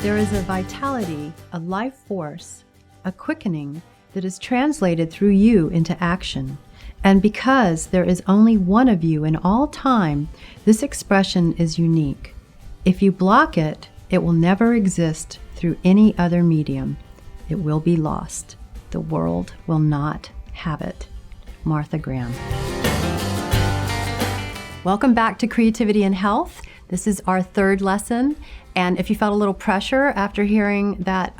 There is a vitality, a life force, a quickening that is translated through you into action. And because there is only one of you in all time, this expression is unique. If you block it, it will never exist through any other medium. It will be lost. The world will not have it. Martha Graham. Welcome back to Creativity and Health. This is our third lesson. And if you felt a little pressure after hearing that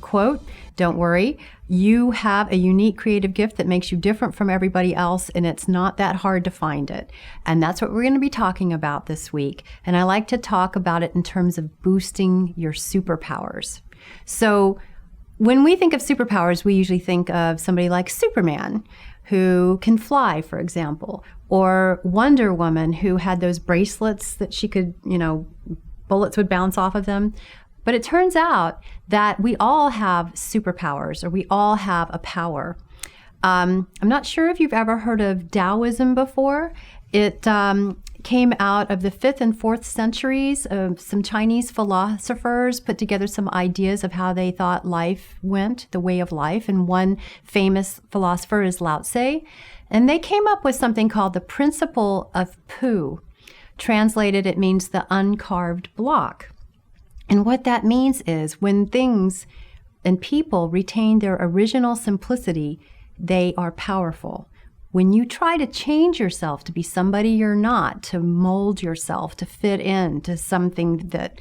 quote, don't worry. You have a unique creative gift that makes you different from everybody else, and it's not that hard to find it. And that's what we're going to be talking about this week. And I like to talk about it in terms of boosting your superpowers. So when we think of superpowers, we usually think of somebody like Superman, who can fly, for example, or Wonder Woman, who had those bracelets that she could, bullets would bounce off of them. But it turns out that we all have superpowers, or we all have a power. I'm not sure if you've ever heard of Taoism before. It came out of the 5th and 4th centuries. Some Chinese philosophers put together some ideas of how they thought life went, the way of life. And one famous philosopher is Lao Tse. And they came up with something called the principle of Pu. Translated, it means the uncarved block. And what that means is when things and people retain their original simplicity, they are powerful. When you try to change yourself to be somebody you're not, to mold yourself, to fit in to something that,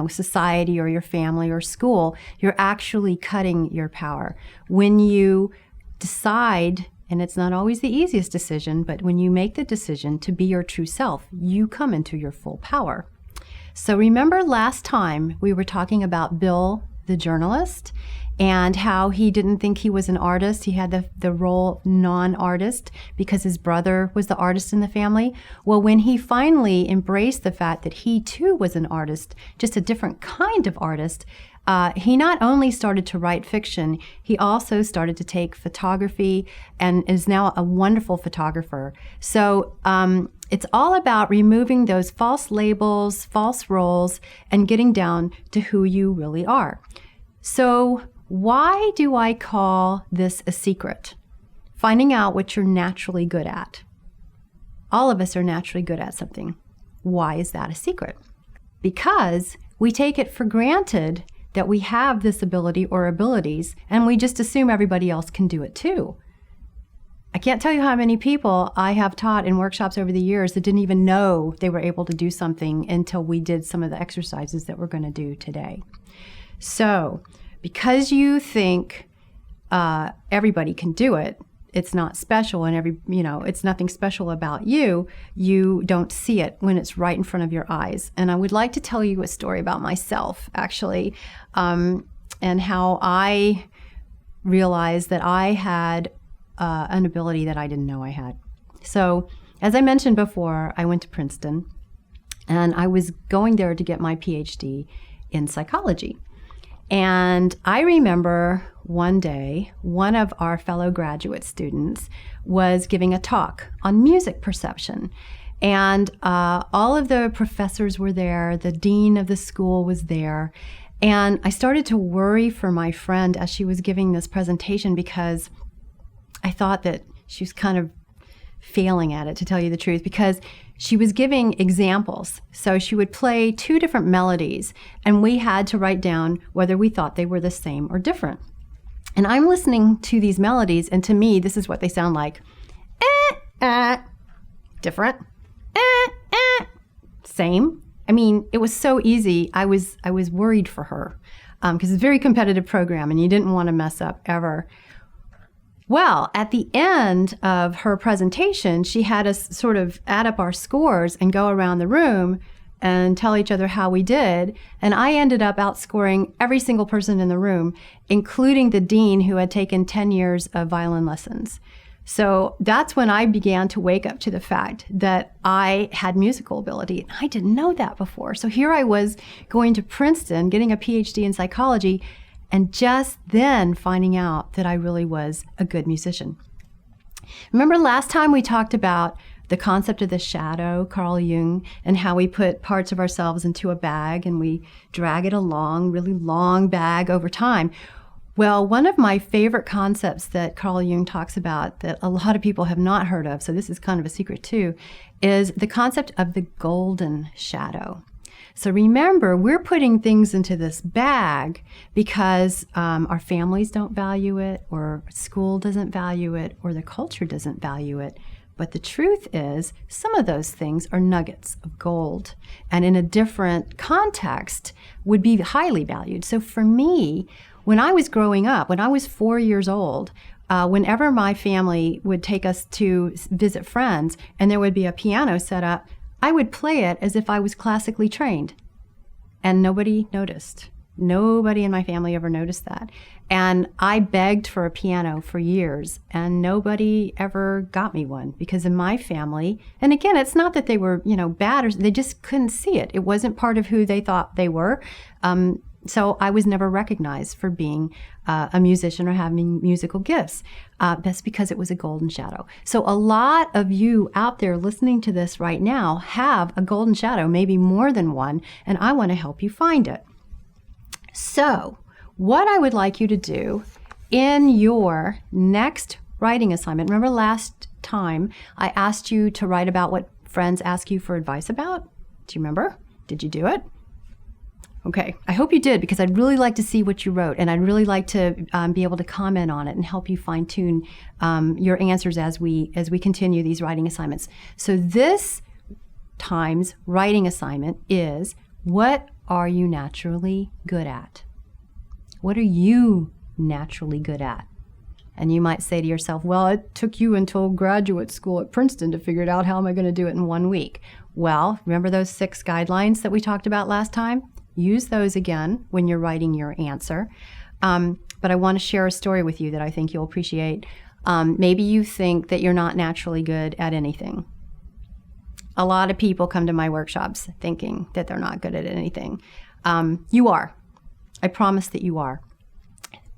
society or your family or school, you're actually cutting your power. When you decide, and it's not always the easiest decision, but when you make the decision to be your true self, you come into your full power. So remember last time we were talking about Bill, the journalist, and how he didn't think he was an artist. He had the role of non-artist because his brother was the artist in the family. Well, when he finally embraced the fact that he too was an artist, just a different kind of artist, he not only started to write fiction, he also started to take photography and is now a wonderful photographer. So it's all about removing those false labels, false roles, and getting down to who you really are. So why do I call this a secret? Finding out what you're naturally good at. All of us are naturally good at something. Why is that a secret? Because we take it for granted that we have this ability or abilities, and we just assume everybody else can do it too. I can't tell you how many people I have taught in workshops over the years that didn't even know they were able to do something until we did some of the exercises that we're going to do today. So, because you think everybody can do it, it's not special, and it's nothing special about you, you don't see it when it's right in front of your eyes. And I would like to tell you a story about myself, actually, and how I realized that I had an ability that I didn't know I had. So, as I mentioned before, I went to Princeton, and I was going there to get my PhD in psychology. And I remember one day, one of our fellow graduate students was giving a talk on music perception. And all of the professors were there, the dean of the school was there. And I started to worry for my friend as she was giving this presentation because I thought that she was kind of failing at it, to tell you the truth, because she was giving examples. So she would play 2 different melodies, and we had to write down whether we thought they were the same or different. And I'm listening to these melodies, and to me, this is what they sound like. Different. Same. I mean, it was so easy. I was worried for her because it's a very competitive program, and you didn't want to mess up ever. Well, at the end of her presentation, she had us sort of add up our scores and go around the room and tell each other how we did. And I ended up outscoring every single person in the room, including the dean who had taken 10 years of violin lessons. So that's when I began to wake up to the fact that I had musical ability. I didn't know that before. So here I was going to Princeton, getting a PhD in psychology, and just then finding out that I really was a good musician. Remember last time we talked about the concept of the shadow, Carl Jung, and how we put parts of ourselves into a bag and we drag it along, really long bag over time. Well, one of my favorite concepts that Carl Jung talks about that a lot of people have not heard of, so this is kind of a secret too, is the concept of the golden shadow. So remember, we're putting things into this bag because our families don't value it, or school doesn't value it, or the culture doesn't value it. But the truth is, some of those things are nuggets of gold, and in a different context would be highly valued. So for me, when I was growing up, when I was 4 years old, whenever my family would take us to visit friends and there would be a piano set up, I would play it as if I was classically trained, and nobody noticed. Nobody in my family ever noticed that. And I begged for a piano for years, and nobody ever got me one, because in my family, and again, it's not that they were, bad, or they just couldn't see it. It wasn't part of who they thought they were. So I was never recognized for being a musician or having musical gifts. That's because it was a golden shadow. So a lot of you out there listening to this right now have a golden shadow, maybe more than one, and I want to help you find it. So what I would like you to do in your next writing assignment, remember last time I asked you to write about what friends ask you for advice about? Do you remember? Did you do it? Okay, I hope you did, because I'd really like to see what you wrote, and I'd really like to be able to comment on it and help you fine-tune your answers as we continue these writing assignments. So this time's writing assignment is, what are you naturally good at? What are you naturally good at? And you might say to yourself, well, it took you until graduate school at Princeton to figure it out. How am I going to do it in 1 week? Well, remember those 6 guidelines that we talked about last time? Use those again when you're writing your answer. But I want to share a story with you that I think you'll appreciate. Maybe you think that you're not naturally good at anything. A lot of people come to my workshops thinking that they're not good at anything. You are. I promise that you are.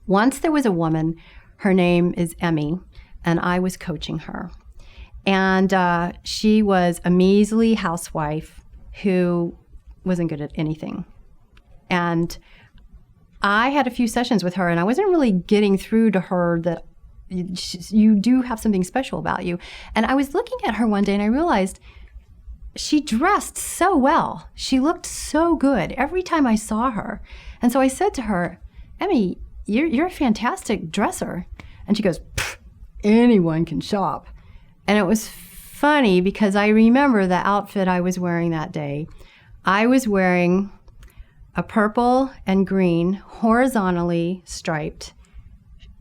Once there was a woman, her name is Emmy, and I was coaching her. And she was a measly housewife who wasn't good at anything. And I had a few sessions with her, and I wasn't really getting through to her that you do have something special about you. And I was looking at her one day, and I realized she dressed so well. She looked so good every time I saw her. And so I said to her, Emmy, you're a fantastic dresser. And she goes, anyone can shop. And it was funny because I remember the outfit I was wearing that day. I was wearing a purple and green horizontally striped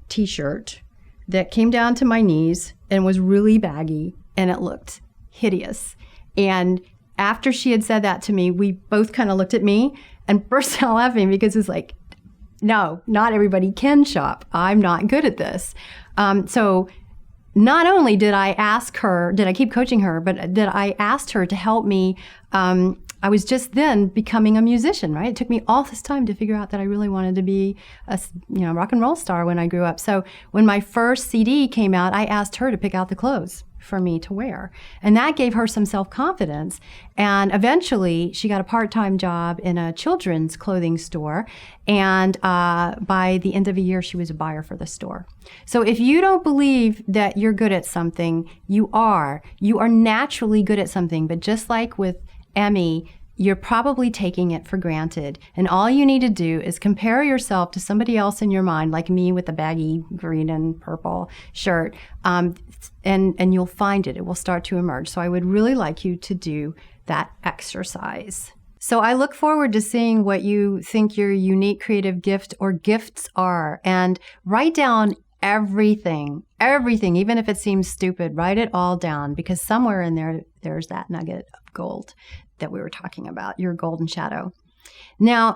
t-shirt that came down to my knees and was really baggy, and it looked hideous. And after she had said that to me, we both kind of looked at me and burst out laughing, because it's like, no, not everybody can shop. I'm not good at this. So not only did I keep coaching her, but that I asked her to help me. I was just then becoming a musician, right? It took me all this time to figure out that I really wanted to be a rock and roll star when I grew up. So when my first CD came out, I asked her to pick out the clothes for me to wear. And that gave her some self-confidence. And eventually she got a part-time job in a children's clothing store. And by the end of a year, she was a buyer for the store. So if you don't believe that you're good at something, you are. You are naturally good at something. But just like with Emmy, you're probably taking it for granted. And all you need to do is compare yourself to somebody else in your mind, like me with the baggy green and purple shirt, and you'll find it. It will start to emerge. So I would really like you to do that exercise. So I look forward to seeing what you think your unique creative gift or gifts are, and write down everything, even if it seems stupid, write it all down, because somewhere in there, there's that nugget of gold that we were talking about, your golden shadow. Now,